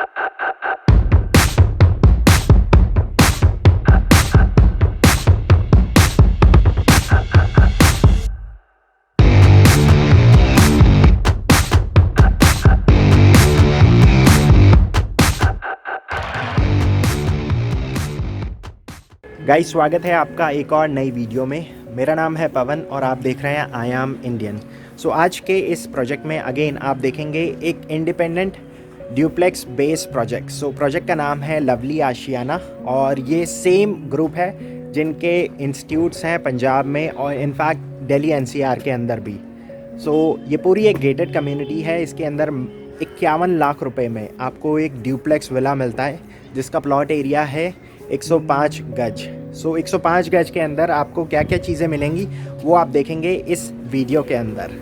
Guys, स्वागत है आपका एक और नई वीडियो में। मेरा नाम है पवन और आप देख रहे हैं आई एम इंडियन। आज के इस प्रोजेक्ट में अगेन आप देखेंगे एक independent duplex base project. Project का नाम है लवली आशियाना और ये सेम ग्रुप है जिनके इंस्टीट्यूट्स हैं पंजाब में और इनफैक्ट दिल्ली एनसीआर के अंदर भी। ये पूरी एक गेटेड कम्युनिटी है। इसके अंदर 51 लाख रुपए में आपको एक ड्यूप्लेक्स विला मिलता है जिसका प्लॉट एरिया है 105 गज। 105 गज के अंदर आपको क्या क्या चीज़ें मिलेंगी वो आप देखेंगे इस वीडियो के अंदर।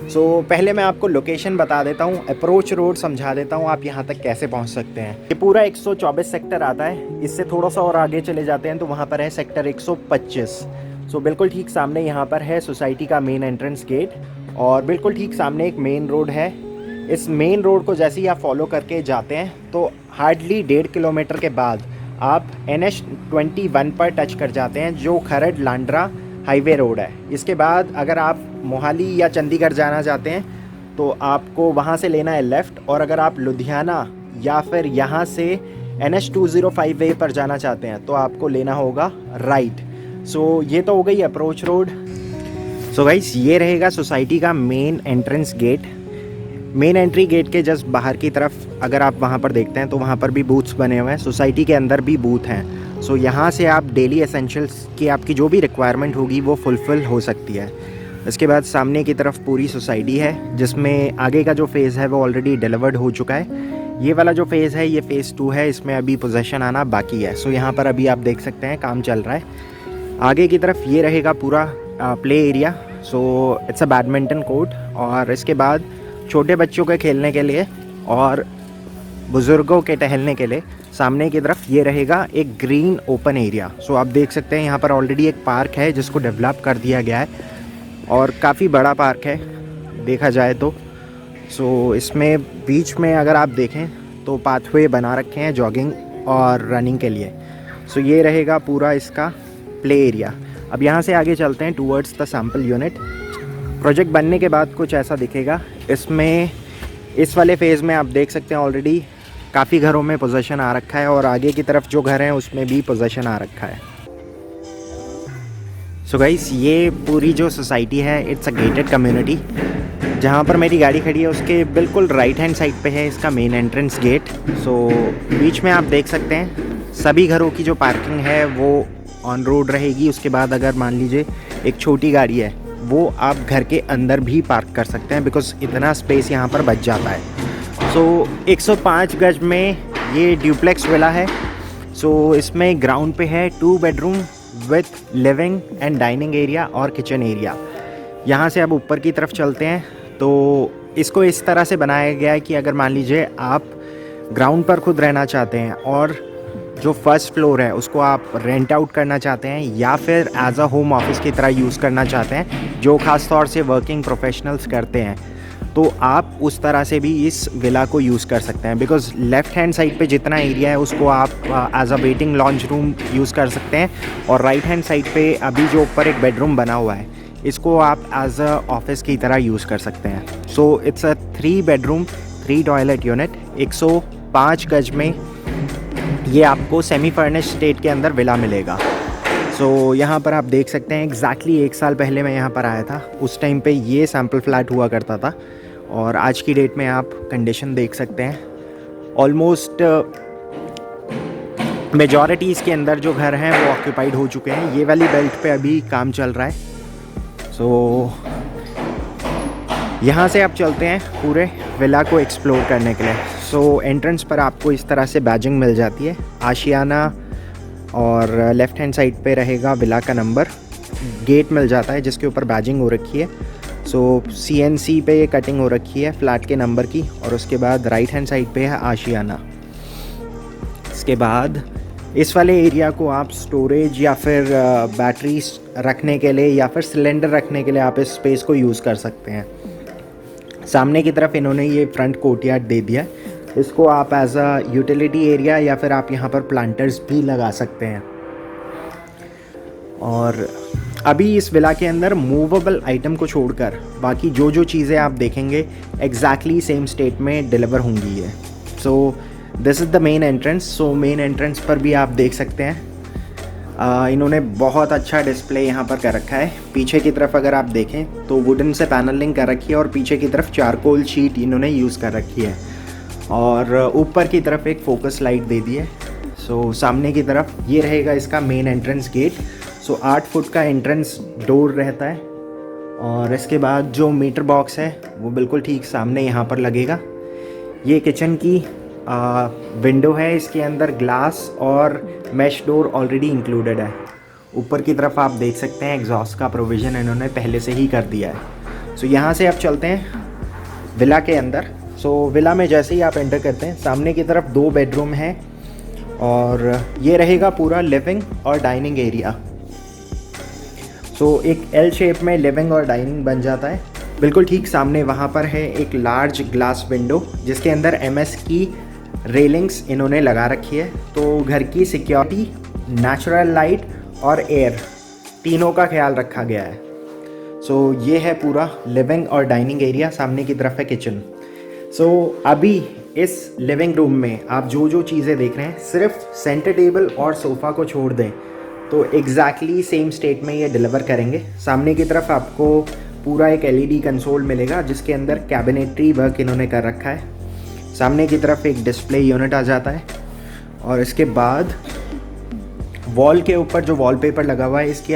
पहले मैं आपको लोकेशन बता देता हूँ, अप्रोच रोड समझा देता हूँ आप यहाँ तक कैसे पहुँच सकते हैं। ये पूरा 124 सेक्टर आता है। इससे थोड़ा सा और आगे चले जाते हैं तो वहाँ पर है सेक्टर 125। बिल्कुल ठीक सामने यहाँ पर है सोसाइटी का मेन एंट्रेंस गेट और बिल्कुल ठीक सामने एक मेन रोड है। इस मेन रोड को जैसे ही आप फॉलो करके जाते हैं तो हार्डली 1.5 किलोमीटर के बाद आप NH21 पर टच कर जाते हैं जो खरड़ लांड्रा हाईवे रोड है। इसके बाद अगर आप मोहाली या चंडीगढ़ जाना चाहते हैं तो आपको वहाँ से लेना है लेफ़्ट, और अगर आप लुधियाना या फिर यहाँ से NH205 वे पर जाना चाहते हैं तो आपको लेना होगा राइट। ये तो हो गई अप्रोच रोड। गाइस, ये रहेगा सोसाइटी का main entrance gate. Main entry gate के जस्ट बाहर की तरफ अगर आप वहाँ पर देखते हैं तो वहाँ पर भी बूथ्स बने हुए हैं। सोसाइटी के अंदर भी बूथ हैं। यहाँ से आप डेली एसेंशियल्स की आपकी जो भी रिक्वायरमेंट होगी वो फुलफ़िल हो सकती है। इसके बाद सामने की तरफ पूरी सोसाइटी है जिसमें आगे का जो फ़ेज़ है वो ऑलरेडी डिलीवर्ड हो चुका है। ये वाला जो फ़ेज़ है ये फ़ेज़ 2 है, इसमें अभी पोजेसन आना बाकी है। यहाँ पर अभी आप देख सकते हैं काम चल रहा है। आगे की तरफ ये रहेगा पूरा play area. It's a badminton court, और इसके बाद छोटे बच्चों के खेलने के लिए और बुज़ुर्गों के टहलने के लिए सामने की तरफ ये रहेगा एक ग्रीन ओपन एरिया। आप देख सकते हैं यहाँ पर ऑलरेडी एक पार्क है जिसको डेवलप कर दिया गया है और काफ़ी बड़ा पार्क है देखा जाए तो। इसमें बीच में अगर आप देखें तो पाथवे बना रखे हैं जॉगिंग और रनिंग के लिए। ये रहेगा पूरा इसका प्ले एरिया। अब यहाँ से आगे चलते हैं towards the sample unit. Project बनने के बाद कुछ ऐसा दिखेगा। इसमें इस वाले फ़ेज़ में आप देख सकते हैं ऑलरेडी काफ़ी घरों में पोजेसन आ रखा है और आगे की तरफ जो घर हैं उसमें भी पोजेसन आ रखा है। गाइस, ये पूरी जो सोसाइटी है इट्स अ गेटेड कम्युनिटी। जहाँ पर मेरी गाड़ी खड़ी है उसके बिल्कुल राइट हैंड साइड पे है इसका मेन एंट्रेंस गेट। बीच में आप देख सकते हैं सभी घरों की जो पार्किंग है वो ऑन रोड रहेगी। उसके बाद अगर मान लीजिए एक छोटी गाड़ी है वो आप घर के अंदर भी पार्क कर सकते हैं बिकॉज़ इतना स्पेस यहाँ पर बच जाता है। 105 गज में ये ड्यूप्लेक्स विला है। इसमें ग्राउंड पे है 2 bedroom with living and dining area और किचन एरिया। यहाँ से अब ऊपर की तरफ चलते हैं तो इसको इस तरह से बनाया गया है कि अगर मान लीजिए आप ग्राउंड पर खुद रहना चाहते हैं और जो फर्स्ट फ्लोर है उसको आप रेंट आउट करना चाहते हैं या फिर एज अ होम ऑफिस की तरह यूज़ करना चाहते हैं, जो ख़ास तौर से वर्किंग प्रोफेशनल्स करते हैं, तो आप उस तरह से भी इस विला को यूज़ कर सकते हैं। बिकॉज़ लेफ़्ट हैंड साइड पे जितना एरिया है उसको आप as a waiting lounge room use कर सकते हैं, और राइट हैंड साइड पे अभी जो ऊपर एक बेडरूम बना हुआ है इसको आप एज अ ऑफिस की तरह यूज़ कर सकते हैं। It's a 3 bedroom 3 toilet unit 105 गज में ये आपको सेमी फर्निश्ड स्टेट के अंदर विला मिलेगा। यहाँ पर आप देख सकते हैं एग्जैक्टली 1 साल पहले मैं यहाँ पर आया था। उस टाइम पे ये सैम्पल फ्लैट हुआ करता था और आज की डेट में आप कंडीशन देख सकते हैं। ऑलमोस्ट मेजॉरिटी इसके अंदर जो घर हैं वो ऑक्यूपाइड हो चुके हैं। ये वाली बेल्ट पे अभी काम चल रहा है। यहाँ से आप चलते हैं पूरे विला को एक्सप्लोर करने के लिए। एंट्रेंस पर आपको इस तरह से बैजिंग मिल जाती है आशियाना, और लेफ़्ट हैंड साइड पे रहेगा विला का नंबर। गेट मिल जाता है जिसके ऊपर बैजिंग हो रखी है। CNC पे ये कटिंग हो रखी है फ्लैट के नंबर की, और उसके बाद राइट हैंड साइड पे है आशियाना। इसके बाद इस वाले एरिया को आप स्टोरेज या फिर बैटरीज रखने के लिए या फिर सिलेंडर रखने के लिए आप इस स्पेस को यूज़ कर सकते हैं। सामने की तरफ इन्होंने ये फ्रंट कोर्टयार्ड दे दिया इसको आप एज अ यूटिलिटी एरिया या फिर आप यहाँ पर प्लांटर्स भी लगा सकते हैं। और अभी इस विला के अंदर मूवेबल आइटम को छोड़कर बाकी जो जो चीज़ें आप देखेंगे एग्जैक्टली सेम स्टेट में डिलीवर होंगी ये। सो this is the main entrance. So main entrance पर भी आप देख सकते हैं इन्होंने बहुत अच्छा डिस्प्ले यहाँ पर कर रखा है। पीछे की तरफ अगर आप देखें तो वुडन से पैनलिंग कर रखी है और पीछे की तरफ चारकोल शीट इन्होंने यूज़ कर रखी है और ऊपर की तरफ एक फोकस लाइट दे दी है। सो सामने की तरफ ये रहेगा इसका मेन एंट्रेंस गेट। सो 8 फुट का एंट्रेंस डोर रहता है और इसके बाद जो मीटर बॉक्स है वो बिल्कुल ठीक सामने यहाँ पर लगेगा। ये किचन की विंडो है, इसके अंदर ग्लास और मैश डोर ऑलरेडी इंक्लूडेड है। ऊपर की तरफ आप देख सकते हैं एग्जॉस्ट का प्रोविज़न इन्होंने पहले से ही कर दिया है। सो यहाँ से आप चलते हैं विला के अंदर। सो विला में जैसे ही आप एंटर करते हैं सामने की तरफ 2 बेडरूम हैं और ये रहेगा पूरा लिविंग और डाइनिंग एरिया। सो एक एल शेप में लिविंग और डाइनिंग बन जाता है। बिल्कुल ठीक सामने वहाँ पर है एक लार्ज ग्लास विंडो जिसके अंदर MS की रेलिंग्स इन्होंने लगा रखी है। तो घर की सिक्योरिटी, नेचुरल लाइट और एयर तीनों का ख्याल रखा गया है। सो ये है पूरा लिविंग और डाइनिंग एरिया। सामने की तरफ है किचन। सो अभी इस लिविंग रूम में आप जो जो चीज़ें देख रहे हैं सिर्फ सेंटर टेबल और सोफ़ा को छोड़ दें तो एग्जैक्टली सेम स्टेट में ये डिलीवर करेंगे। सामने की तरफ आपको पूरा एक LED कंसोल मिलेगा जिसके अंदर कैबिनेटरी वर्क इन्होंने कर रखा है। सामने की तरफ एक डिस्प्ले यूनिट आ जाता है और इसके बाद वॉल के ऊपर जो वॉलपेपर लगा हुआ है इसके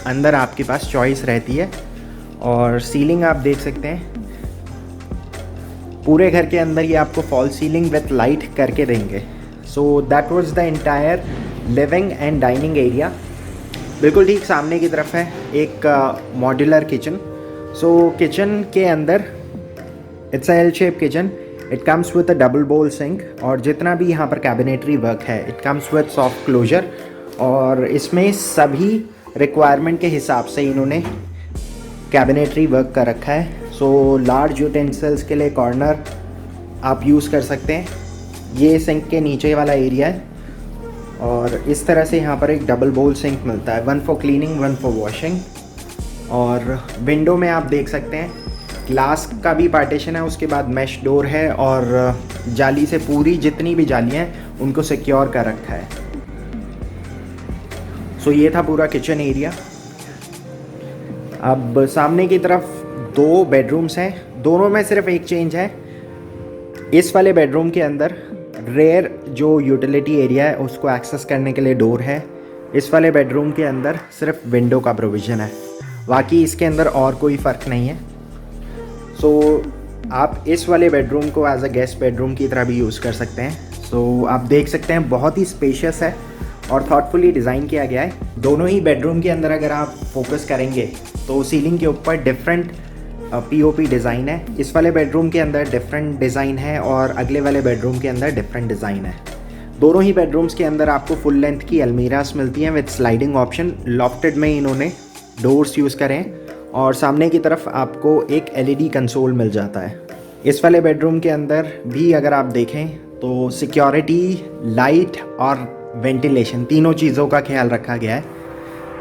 अंदर आपके पास चॉइस रहती है। और सीलिंग आप देख सकते हैं पूरे घर के अंदर ये आपको फॉल सीलिंग विथ लाइट करके देंगे। So that was the entire living and dining area. बिल्कुल ठीक सामने की तरफ है एक मॉड्यूलर किचन। सो किचन के अंदर it's a L shape kitchen. It comes with a double bowl sink और जितना भी यहाँ पर कैबिनेटरी वर्क है it comes with soft closer और इसमें सभी रिक्वायरमेंट के हिसाब से इन्होंने कैबिनेटरी वर्क कर रखा है। सो लार्ज यूटेंसिल्स के लिए कॉर्नर आप यूज़ कर सकते हैं। ये सिंक के नीचे वाला एरिया है और इस तरह से यहाँ पर एक डबल बोल सिंक मिलता है, 1 फॉर क्लीनिंग 1 फॉर वॉशिंग। और विंडो में आप देख सकते हैं ग्लास का भी पार्टीशन है, उसके बाद मैश डोर है और जाली से पूरी जितनी भी जालियाँ हैं उनको सिक्योर कर रखा है। सो ये था पूरा किचन एरिया। अब सामने की तरफ 2 बेडरूम्स हैं, दोनों में सिर्फ एक चेंज है। इस वाले बेडरूम के अंदर रेयर जो यूटिलिटी एरिया है उसको एक्सेस करने के लिए डोर है। इस वाले बेडरूम के अंदर सिर्फ विंडो का प्रोविज़न है, बाकी इसके अंदर और कोई फ़र्क नहीं है। सो आप इस वाले बेडरूम को एज अ गेस्ट बेडरूम की तरह भी यूज़ कर सकते हैं। सो आप देख सकते हैं बहुत ही स्पेशियस है और थॉटफुली डिज़ाइन किया गया है। दोनों ही बेडरूम के अंदर अगर आप फोकस करेंगे तो सीलिंग के ऊपर डिफरेंट POP डिज़ाइन है। इस वाले बेडरूम के अंदर डिफरेंट डिज़ाइन है और अगले वाले बेडरूम के अंदर डिफरेंट डिज़ाइन है। दोनों ही बेडरूम्स के अंदर आपको फुल लेंथ की अलमीरास मिलती हैं विद स्लाइडिंग ऑप्शन। लॉफ्टेड में इन्होंने डोर्स यूज़ करें और सामने की तरफ आपको एक LED कंसोल मिल जाता है। इस वाले बेडरूम के अंदर भी अगर आप देखें तो सिक्योरिटी, लाइट और वेंटिलेशन तीनों चीज़ों का ख्याल रखा गया है।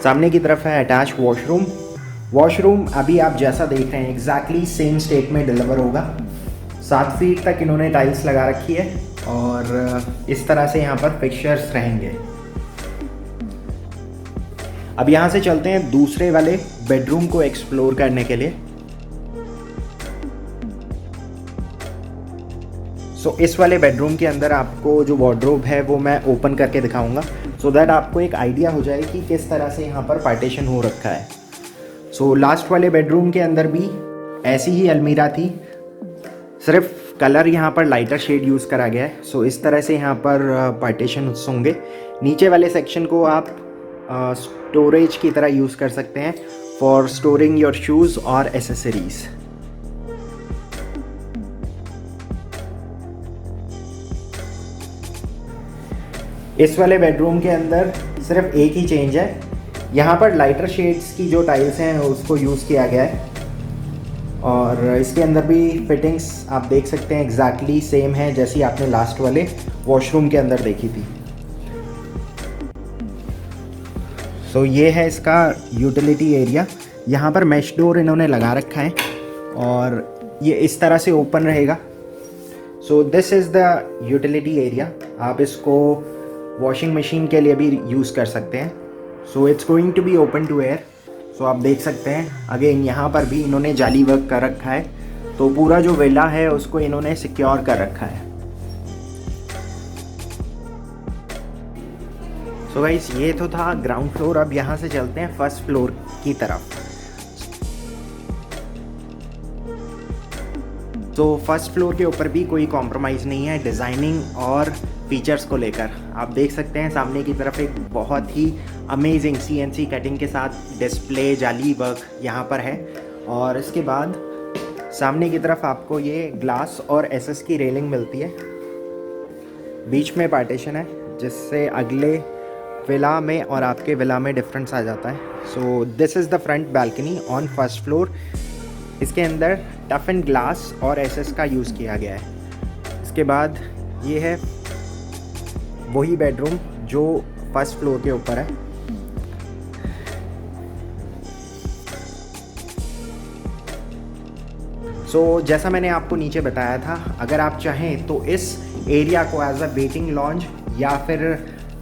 सामने की तरफ है अटैच वॉशरूम। वॉशरूम अभी आप जैसा देख रहे हैं एग्जैक्टली सेम स्टेट में डिलीवर होगा। 7 फीट तक इन्होंने टाइल्स लगा रखी है और इस तरह से यहाँ पर फिक्सचर्स रहेंगे। अब यहाँ से चलते हैं दूसरे वाले बेडरूम को एक्सप्लोर करने के लिए। सो इस वाले बेडरूम के अंदर आपको जो वार्डरोब है वो मैं ओपन करके दिखाऊंगा सो दैट आपको एक आइडिया हो जाए कि किस तरह से यहाँ पर पार्टीशन हो रखा है। सो लास्ट वाले बेडरूम के अंदर भी ऐसी ही अलमीरा थी, सिर्फ कलर यहाँ पर लाइटर शेड यूज़ करा गया है। सो इस तरह से यहाँ पर पार्टीशन होंगे। नीचे वाले सेक्शन को आप स्टोरेज की तरह यूज़ कर सकते हैं फॉर स्टोरिंग योर शूज़ और एसेसरीज़। इस वाले बेडरूम के अंदर सिर्फ एक ही चेंज है, यहाँ पर लाइटर शेड्स की जो टाइल्स हैं उसको यूज़ किया गया है। और इसके अंदर भी फिटिंग्स आप देख सकते हैं एग्जैक्टली सेम है जैसी आपने लास्ट वाले वॉशरूम के अंदर देखी थी। सो ये है इसका यूटिलिटी एरिया। यहाँ पर मैश डोर इन्होंने लगा रखा है और ये इस तरह से ओपन रहेगा। सो this is the utility area. आप इसको वॉशिंग मशीन के लिए भी यूज़ कर सकते हैं। So it's going to be open to air. So आप देख सकते हैं अगेन यहाँ पर भी इन्होंने जाली वर्क कर रखा है, तो पूरा जो विला है उसको इन्होंने सिक्योर कर रखा है। सो गाइस ये तो था ग्राउंड फ्लोर। अब यहाँ से चलते हैं फर्स्ट फ्लोर की तरफ। तो फर्स्ट फ्लोर के ऊपर भी कोई कॉम्प्रोमाइज़ नहीं है डिज़ाइनिंग और फीचर्स को लेकर। आप देख सकते हैं सामने की तरफ एक बहुत ही अमेजिंग CNC कटिंग के साथ डिस्प्ले जाली वर्क यहाँ पर है। और इसके बाद सामने की तरफ आपको ये ग्लास और SS की रेलिंग मिलती है। बीच में पार्टीशन है जिससे अगले विला में और आपके विला में डिफरेंस आ जाता है। सो this is the front balcony on first floor. इसके अंदर टफ एंड ग्लास और SS का यूज़ किया गया है। इसके बाद ये है वही बेडरूम जो फर्स्ट फ्लोर के ऊपर है। सो जैसा मैंने आपको नीचे बताया था, अगर आप चाहें तो इस एरिया को एज अ वेटिंग लॉन्ज या फिर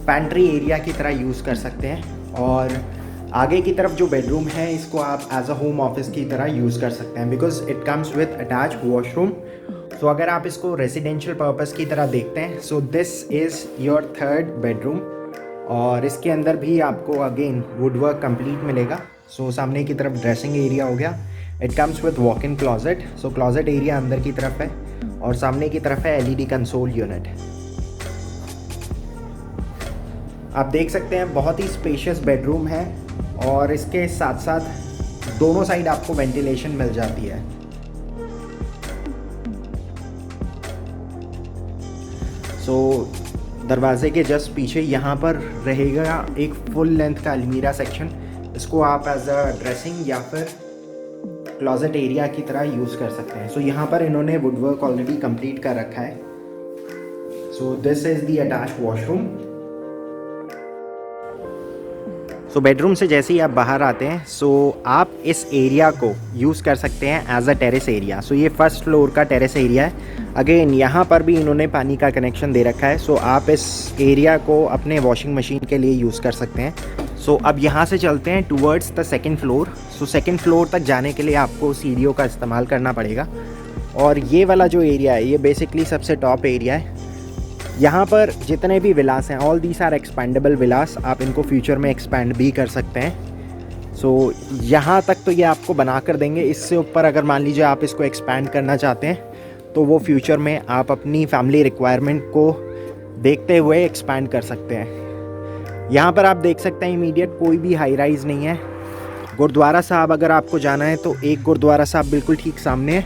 पैंट्री एरिया की तरह यूज़ कर सकते हैं। और आगे की तरफ जो बेडरूम है इसको आप एज अ होम ऑफिस की तरह यूज़ कर सकते हैं because it comes with attach washroom. So अगर आप इसको रेजिडेंशियल पर्पस की तरह देखते हैं, so this is your third bedroom. और इसके अंदर भी आपको अगेन वुडवर्क कंप्लीट मिलेगा। सो सामने की तरफ ड्रेसिंग एरिया हो गया। It comes with walk in closet. So closet area अंदर की तरफ है और सामने की तरफ है LED कंसोल यूनिट। आप देख सकते हैं बहुत ही स्पेशियस बेडरूम है और इसके साथ साथ दोनों साइड आपको वेंटिलेशन मिल जाती है। सो दरवाजे के जस्ट पीछे यहाँ पर रहेगा एक फुल लेंथ का अलमीरा सेक्शन। इसको आप एज अ ड्रेसिंग या फिर क्लॉजेट एरिया की तरह यूज़ कर सकते हैं। सो यहाँ पर इन्होंने वुडवर्क ऑलरेडी कंप्लीट कर रखा है। सो this is the attached washroom. So bedroom से जैसे ही आप बाहर आते हैं, सो आप इस एरिया को यूज़ कर सकते हैं एज अ टेरेस एरिया। सो ये फर्स्ट फ्लोर का टेरेस एरिया है। अगेन यहाँ पर भी इन्होंने पानी का कनेक्शन दे रखा है। सो आप इस एरिया को अपने वॉशिंग मशीन के लिए यूज़ कर सकते हैं। सो अब यहाँ से चलते हैं towards the second floor. So second floor तक जाने के लिए आपको सीढ़ियों का इस्तेमाल करना पड़ेगा। और ये वाला जो एरिया है ये बेसिकली सबसे टॉप एरिया है। यहाँ पर जितने भी विलास हैं, ऑल दीस आर एक्सपेंडेबल विलास। आप इनको फ्यूचर में एक्सपेंड भी कर सकते हैं। सो यहाँ तक तो ये आपको बना कर देंगे। इससे ऊपर अगर मान लीजिए आप इसको एक्सपेंड करना चाहते हैं तो वो फ्यूचर में आप अपनी फैमिली रिक्वायरमेंट को देखते हुए एक्सपेंड कर सकते हैं। यहाँ पर आप देख सकते हैं इमीडिएट कोई भी हाई राइज नहीं है। गुरुद्वारा साहब अगर आपको जाना है तो एक गुरुद्वारा साहब बिल्कुल ठीक सामने है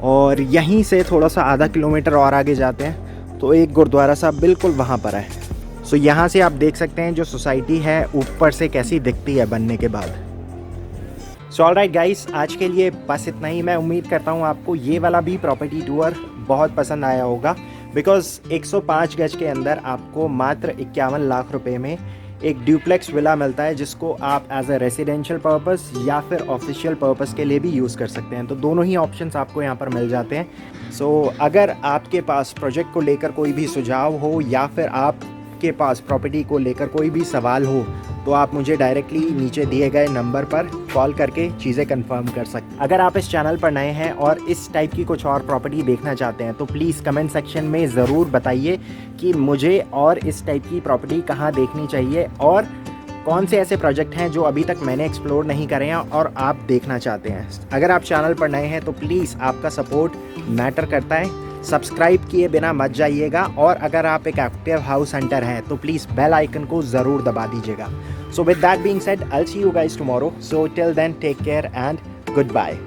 और यहीं से थोड़ा सा आधा किलोमीटर और आगे जाते हैं तो एक गुरुद्वारा साहब बिल्कुल वहाँ पर है। सो यहाँ से आप देख सकते हैं जो सोसाइटी है ऊपर से कैसी दिखती है बनने के बाद। सो ऑलराइट गाइस, आज के लिए बस इतना ही। मैं उम्मीद करता हूँ आपको ये वाला भी प्रॉपर्टी टूर बहुत पसंद आया होगा बिकॉज 105 गज के अंदर आपको मात्र 51 लाख रुपए में एक ड्यूप्लेक्स विला मिलता है जिसको आप एज अ रेसिडेंशियल पर्पस या फिर ऑफिशियल पर्पस के लिए भी यूज़ कर सकते हैं। तो दोनों ही ऑप्शंस आपको यहाँ पर मिल जाते हैं। सो अगर आपके पास प्रोजेक्ट को लेकर कोई भी सुझाव हो या फिर आपके पास प्रॉपर्टी को लेकर कोई भी सवाल हो तो आप मुझे डायरेक्टली नीचे दिए गए नंबर पर कॉल करके चीज़ें कंफर्म कर सकते हैं। अगर आप इस चैनल पर नए हैं और इस टाइप की कुछ और प्रॉपर्टी देखना चाहते हैं तो प्लीज़ कमेंट सेक्शन में ज़रूर बताइए कि मुझे और इस टाइप की प्रॉपर्टी कहाँ देखनी चाहिए और कौन से ऐसे प्रोजेक्ट हैं जो अभी तक मैंने एक्सप्लोर नहीं करे हैं और आप देखना चाहते हैं। अगर आप चैनल पर नए हैं तो प्लीज़ आपका सपोर्ट मैटर करता है। सब्सक्राइब किए बिना मत जाइएगा और अगर आप एक एक्टिव हाउस हंटर हैं तो प्लीज़ बेल आइकन को ज़रूर दबा दीजिएगा। So with that being said, I will see you guys tomorrow. So till then take care and good bye.